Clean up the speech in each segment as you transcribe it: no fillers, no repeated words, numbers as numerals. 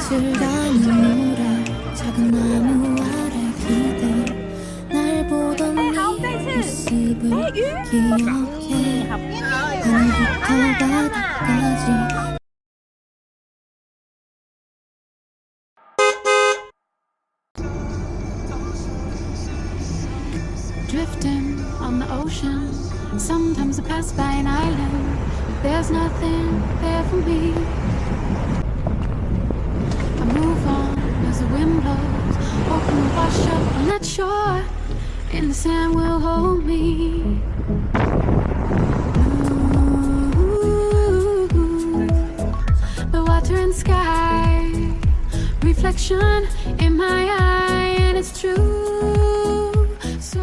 빛을 담은 노래 작은 나무 아래 기대 날 보던 네 모습을 기억해 하늘부터 바다까지 Drifting on the ocean. Sometimes I pass by an island. There's nothing there for me. I move on as the wind blows. Hoping to wash up on that shore. And the sand will hold me. Ooh, the water and sky. Reflection in my eye. And it's true. So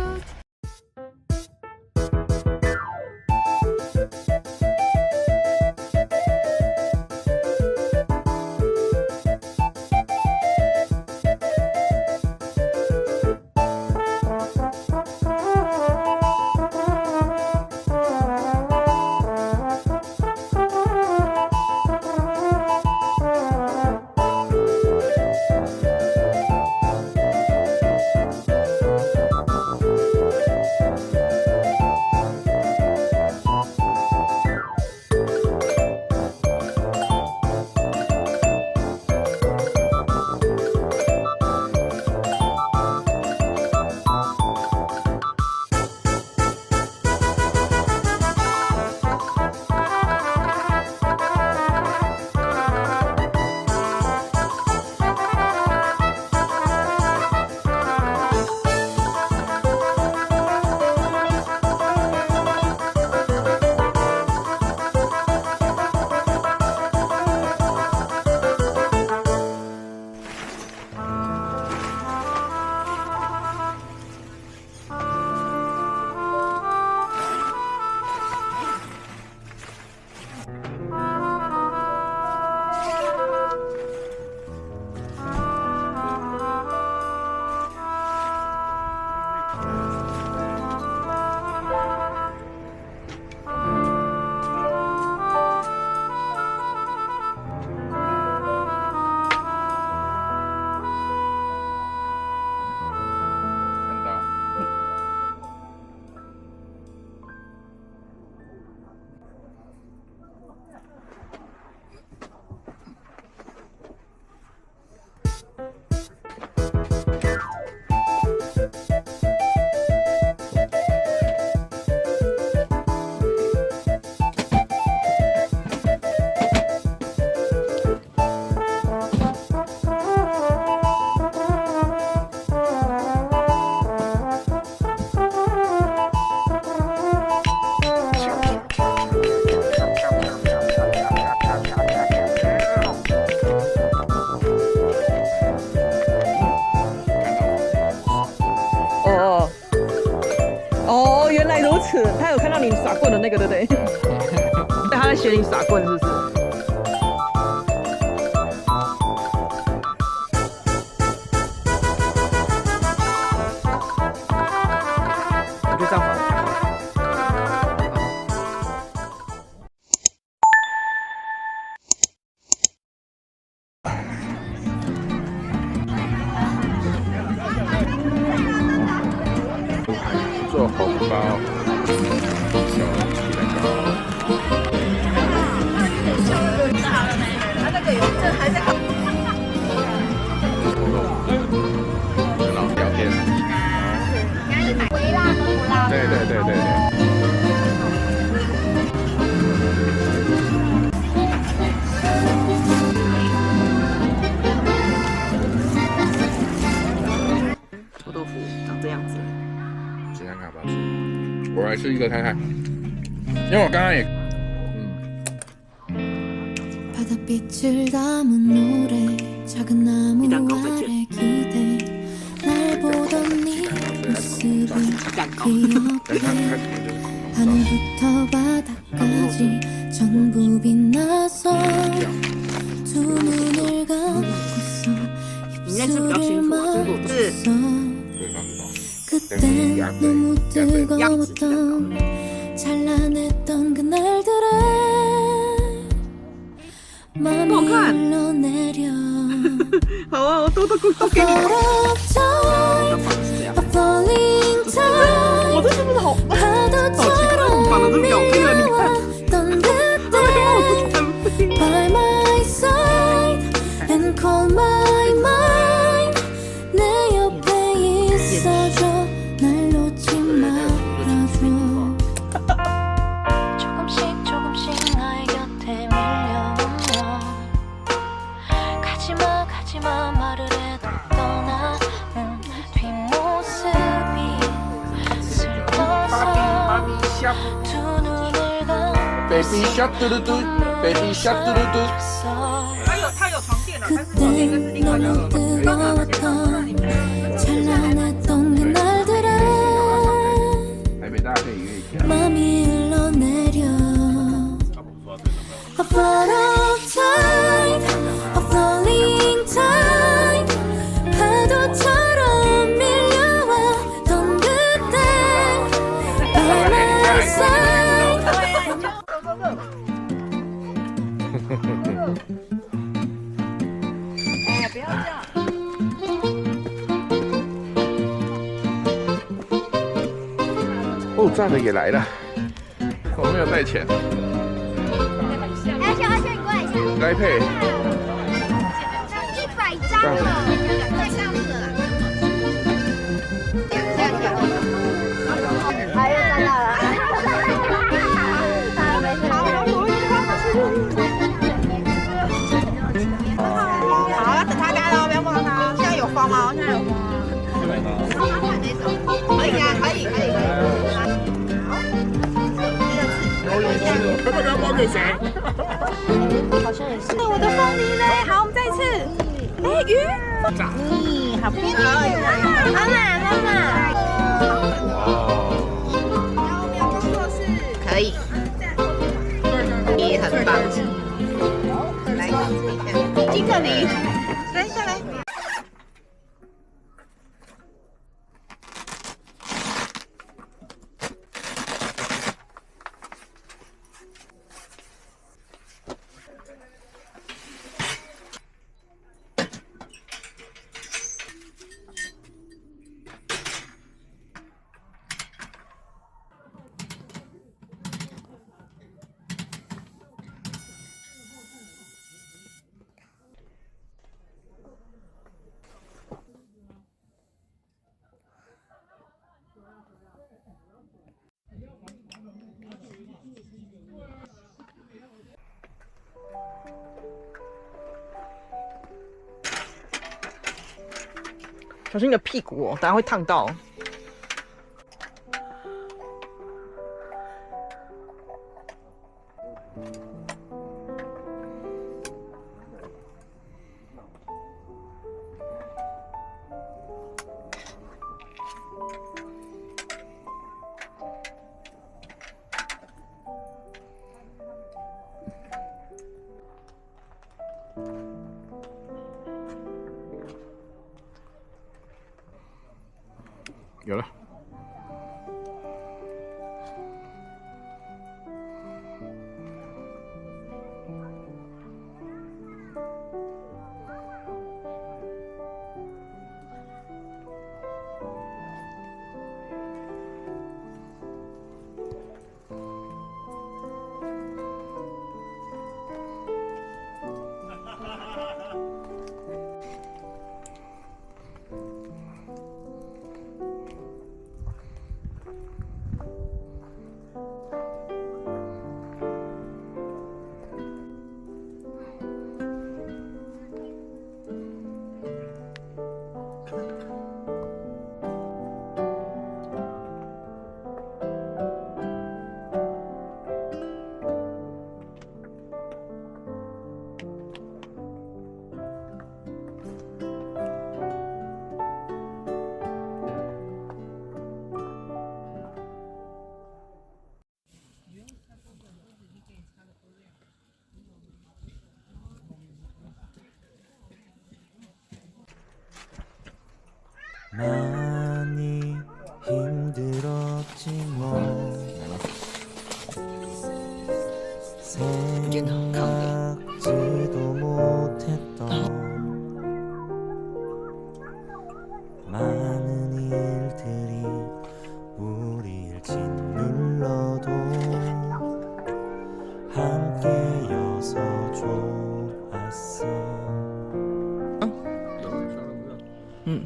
原来如此，他有看到你耍棍的那个，对不对？他在学你耍棍，是不是？我就这样滑。做红包，小鸡蛋糕。他那个有，这还在。然后聊天。微辣跟不辣。对对对对对。臭豆腐长这样子。先看看吧，我来吃一个看看，因为我刚刚也，바닷빛을 담은 노래 작은 나무 아래 기대 날 보던 네 모습을 기억해 하늘부터 바다까지 전부 빛나서 두 눈을 감고서 입술을 마주쳤어 그땐 너무 뜨거웠던 찬란했던 그날들에 맘이 흘러내려 好啊，我都给你。我这是不是好？好奇怪，怎么绑的这么咬背了？你看，我不想背。 Baby shark 嘟嘟嘟 ，Baby shark 嘟嘟嘟。它有床垫了，但是床垫跟是另外一个。台北大家可以约一下。 哎，不要这样。哦，站的也来了，我没有带钱。而且你过来一下。来配。 100张了，太上次了。还有看到了。好，要等它干了，不要摸它。现在有风吗？现在有风啊。可以啊，可以。要不要包给谁？好像也是。我的凤梨嘞，好，我们再一次。哎，鱼。好漂亮。妈妈。可以。也很棒。来，金克梨，来下来。 小心你的屁股哦，等下会烫到。有了。많이 힘들었지만 생각지도 못했던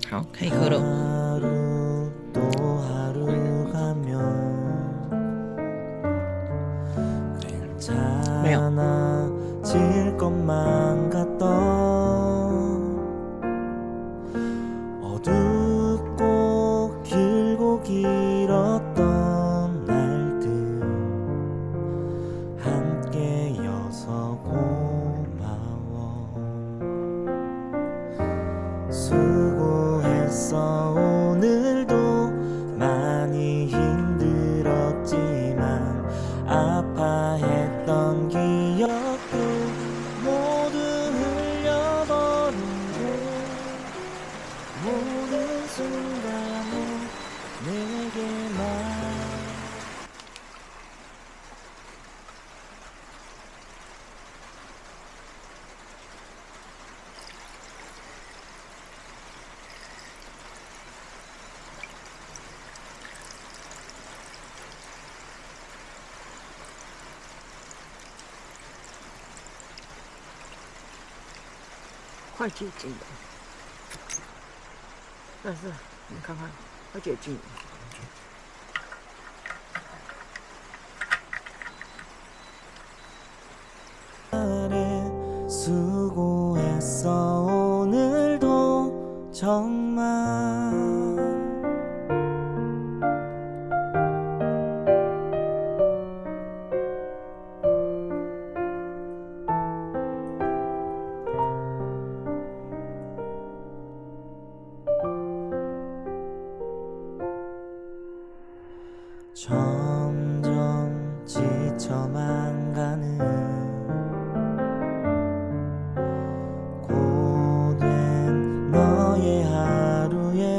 好，可以喝了。 하루 또 하루 가면 괜찮아질 것만 같던 어둡고 길고 길었던 날들 함께여서 고마워 수고했어 오늘도 많이 힘들었지만 아파했던 기억도 모두 흘려버리고 모든 순간에 내게만快接近了，但是你看看，快接近了。 수고했어 오늘도 정말 점점 지쳐만 가는 고된 너의 하루에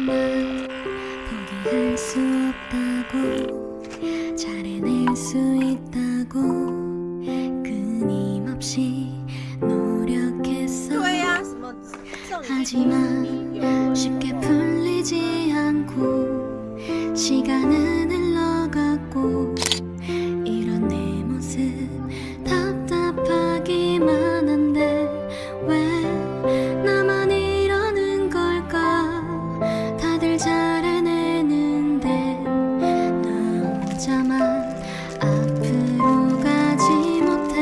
난 포기할 수 없다고 잘해낼 수 있다고 끊임없이 노력했어 하지만 쉽게 풀리지 않고 시간은 흘러갔고 이런 내 모습 답답하기만 한데 왜 나만 이러는 걸까 다들 잘해내는데 나 혼자만 앞으로 가지 못해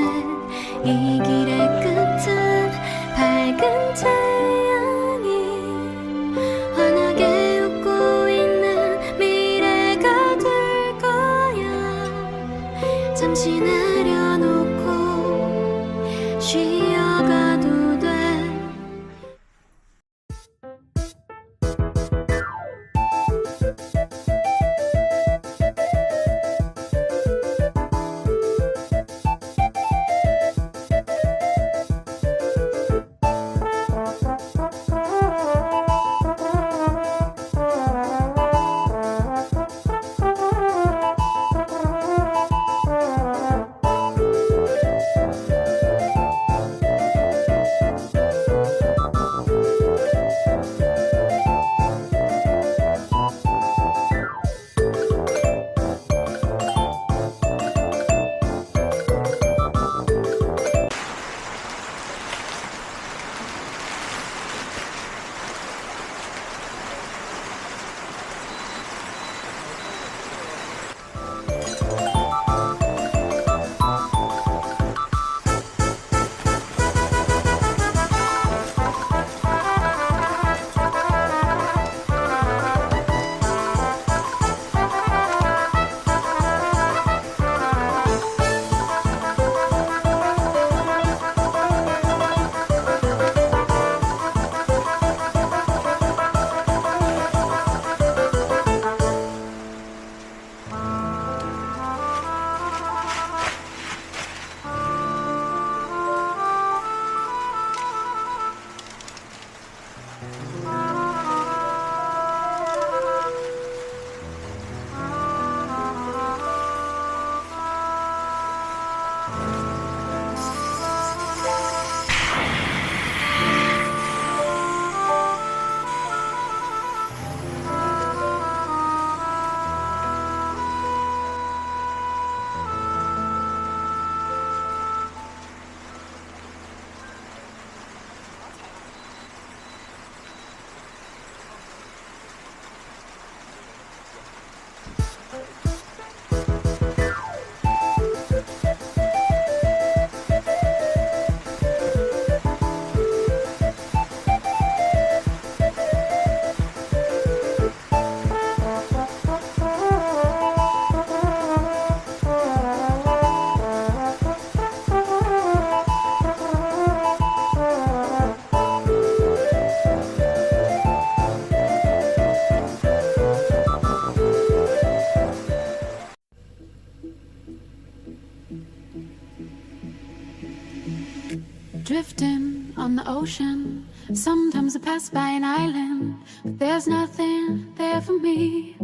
이 길의 끝은 밝은 태양이 환하게 웃고 있는 미래가 돼 ocean. Sometimes I pass by an island, but there's nothing there for me.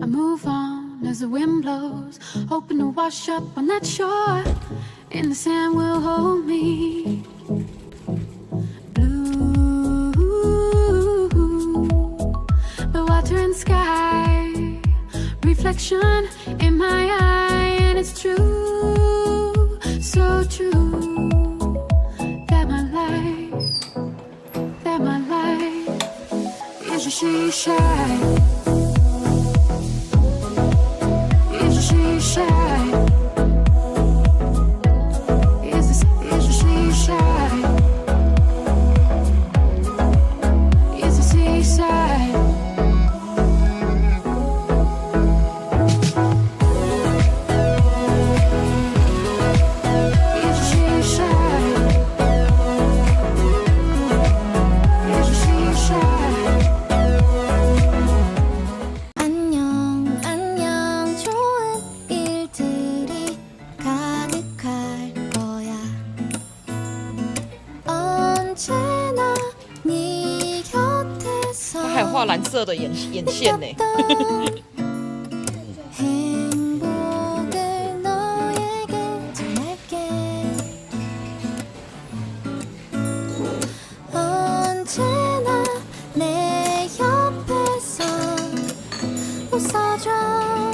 I move on as the wind blows, hoping to wash up on that shore, and the sand will hold me. Blue, the water and sky, reflection in my eye, and it's true, so true, that my life is a she shine. Is a she shine. Is a she shine. Is a seaside. Is a she shine. Is a she shine. 안녕 안녕 좋은 일들이 가득할 거야 언제나 네 곁에서 他还有画蓝色的眼线呢。 행복을 너에게 전할게 언제나 내 옆에서 웃어줘